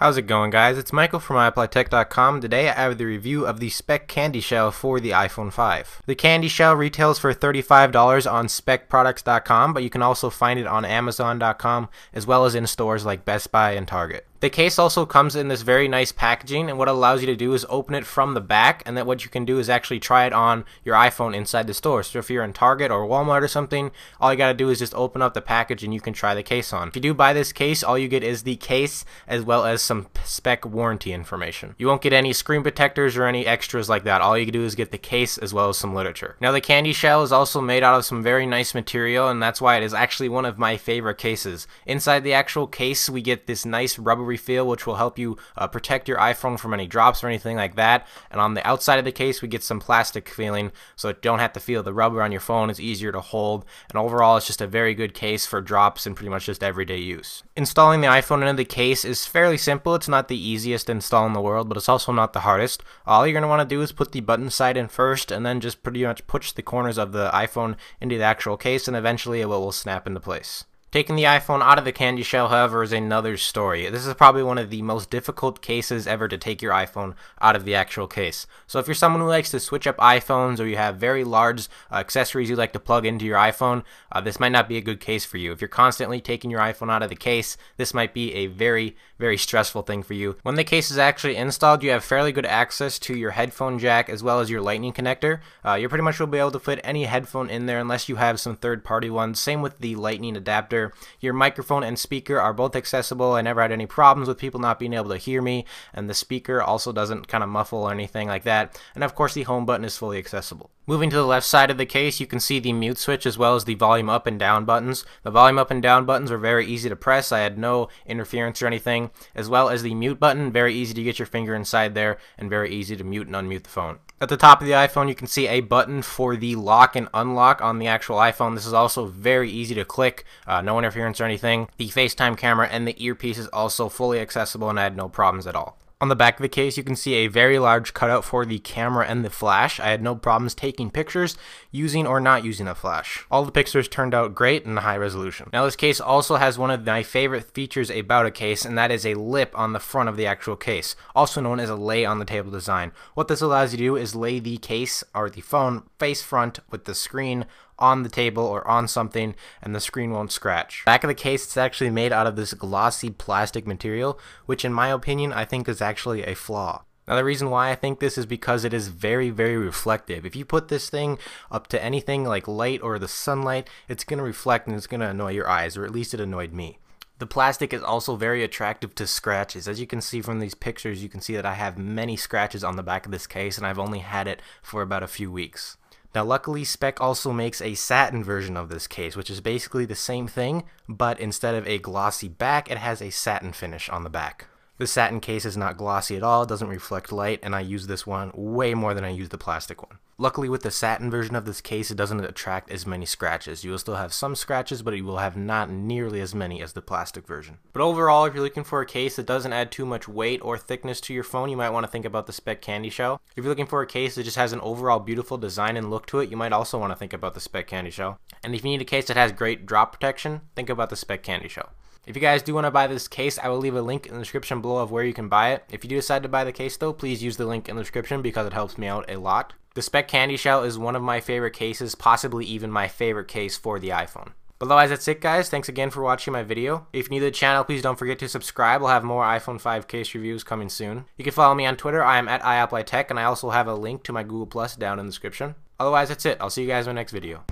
How's it going, guys? It's Michael from iApplyTech.com. Today I have the review of the Speck CandyShell for the iPhone 5. The CandyShell retails for $35 on SpeckProducts.com, but you can also find it on Amazon.com as well as in stores like Best Buy and Target. The case also comes in this very nice packaging, and what it allows you to do is open it from the back, and then what you can do is actually try it on your iPhone inside the store. So if you're in Target or Walmart or something, all you gotta do is just open up the package and you can try the case on. If you do buy this case, all you get is the case as well as some Speck warranty information. You won't get any screen protectors or any extras like that. All you can do is get the case as well as some literature. Now the CandyShell is also made out of some very nice material, and that's why it is actually one of my favorite cases. Inside the actual case, we get this nice rubbery feel which will help you protect your iPhone from any drops or anything like that, and on the outside of the case we get some plastic feeling so you don't have to feel the rubber on your phone. It's easier to hold, and overall it's just a very good case for drops and pretty much just everyday use. Installing the iPhone into the case is fairly simple. It's not the easiest to install in the world, but it's also not the hardest. All you're going to want to do is put the button side in first and then just pretty much push the corners of the iPhone into the actual case, and eventually it will snap into place. Taking the iPhone out of the CandyShell, however, is another story. This is probably one of the most difficult cases ever to take your iPhone out of the actual case. So if you're someone who likes to switch up iPhones, or you have very large accessories you like to plug into your iPhone, this might not be a good case for you. If you're constantly taking your iPhone out of the case, this might be a very stressful thing for you. When the case is actually installed, you have fairly good access to your headphone jack as well as your lightning connector. You pretty much will be able to fit any headphone in there unless you have some third-party ones. Same with the lightning adapter. Your microphone and speaker are both accessible. I never had any problems with people not being able to hear me, and the speaker also doesn't kind of muffle or anything like that. And of course the home button is fully accessible. Moving to the left side of the case, you can see the mute switch as well as the volume up and down buttons. The volume up and down buttons are very easy to press. I had no interference or anything, as well as the mute button, very easy to get your finger inside there and very easy to mute and unmute the phone. At the top of the iPhone, you can see a button for the lock and unlock on the actual iPhone. This is also very easy to click, no interference or anything. The FaceTime camera and the earpiece is also fully accessible, and I had no problems at all. On the back of the case, you can see a very large cutout for the camera and the flash. I had no problems taking pictures, using or not using a flash. All the pictures turned out great in high resolution. Now this case also has one of my favorite features about a case, and that is a lip on the front of the actual case, also known as a lay on the table design. What this allows you to do is lay the case or the phone face front with the screen on the table or on something, and the screen won't scratch. Back of the case, it's actually made out of this glossy plastic material, which in my opinion I think is actually a flaw. Now the reason why I think this is because it is very reflective. If you put this thing up to anything like light or the sunlight, it's going to reflect and it's going to annoy your eyes, or at least it annoyed me. The plastic is also very attractive to scratches. As you can see from these pictures, you can see that I have many scratches on the back of this case, and I've only had it for about a few weeks. Now luckily, Speck also makes a satin version of this case, which is basically the same thing, but instead of a glossy back, it has a satin finish on the back. The satin case is not glossy at all, it doesn't reflect light, and I use this one way more than I use the plastic one. Luckily, with the satin version of this case, it doesn't attract as many scratches. You will still have some scratches, but you will have not nearly as many as the plastic version. But overall, if you're looking for a case that doesn't add too much weight or thickness to your phone, you might want to think about the Speck CandyShell. If you're looking for a case that just has an overall beautiful design and look to it, you might also want to think about the Speck CandyShell. And if you need a case that has great drop protection, think about the Speck CandyShell. If you guys do want to buy this case, I will leave a link in the description below of where you can buy it. If you do decide to buy the case though, please use the link in the description because it helps me out a lot. The Speck CandyShell is one of my favorite cases, possibly even my favorite case for the iPhone. But otherwise, that's it, guys. Thanks again for watching my video. If you're new to the channel, please don't forget to subscribe. I'll have more iPhone 5 case reviews coming soon. You can follow me on Twitter. I am at iApplyTech, and I also have a link to my Google Plus down in the description. Otherwise, that's it. I'll see you guys in my next video.